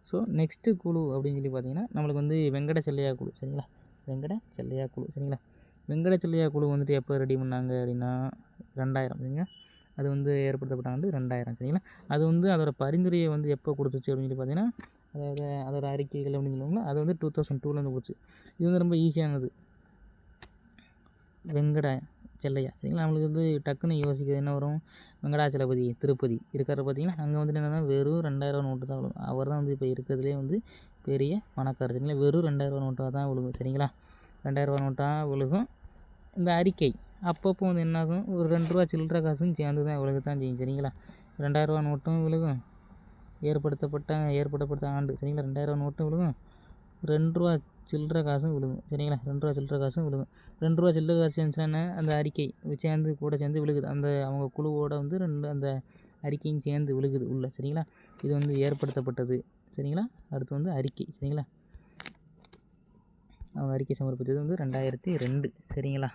So next குழு அப்படின்னு சொல்லி பார்த்தீங்கன்னா நம்மளுக்கு வந்து வெங்கட செல்லையா குழு சரிங்களா. வெங்கட செல்லையா குழு சரிங்களா. வெங்கட செல்லையா குழு வந்துட்டு எப்போ ரெடி பண்ணாங்க அப்படின்னா 2000 சரிங்களா. அது வந்து ஏற்படுத்தப்பட்ட ஆண்டு 2000 சரிங்களா. அது வந்து அதோட பரிந்துரையை வந்து எப்போ கொடுத்துச்சு அப்படின்னு சொல்லி பார்த்தீங்கன்னா அதோட அறிக்கைகள் அப்படின்னு சொல்லுவாங்களா அது வந்து 2002 போச்சு. இது வந்து ரொம்ப ஈஸியானது. வெங்கட செல்லையா சரிங்களா. நம்மளுக்கு வந்து டக்குன்னு யோசிக்கிறது என்ன வரும், வெங்கடாச்சலபதி திருப்பதி இருக்கார் பார்த்தீங்களா. அங்கே வந்துட்டு என்னென்னா வெறும் 2000 நோட்டு தான் விழுகும். அவர் தான் வந்து இப்போ இருக்கிறதுலே வந்து பெரிய பணக்காரர் சரிங்களா. வெறும் 2000 நோட்டாக தான் விழுகும் சரிங்களா. 2000 நோட்டாக விழுகும். இந்த அறிக்கை அப்பப்போ வந்து என்னாகும், ஒரு 2 ரூபா சில்லற காசும் சேர்ந்து தான் விழுகத்தான் செய்யும் சரிங்களா. 2000 நோட்டும் விழுகும், ஏற்படுத்தப்பட்ட ஆண்டு சரிங்களா. 2000 நோட்டும் விழுகும், 2 ரூபா சில்லற காசும் விழுகும் சரிங்களா. 2 ரூபா சில்லற காசும் விழுகும். 2 ரூபா சில்லற காசு சேர்ந்துச்சுன்னா அந்த அறிக்கை சேர்ந்து கூட சேர்ந்து விழுகுது. அந்த அவங்க குழுவோட வந்து அந்த அறிக்கையும் சேர்ந்து விழுகுது உள்ள சரிங்களா. இது வந்து ஏற்படுத்தப்பட்டது சரிங்களா. அடுத்து வந்து அறிக்கை சரிங்களா. அவங்க அறிக்கை சமர்ப்பித்தது வந்து 2002 சரிங்களா.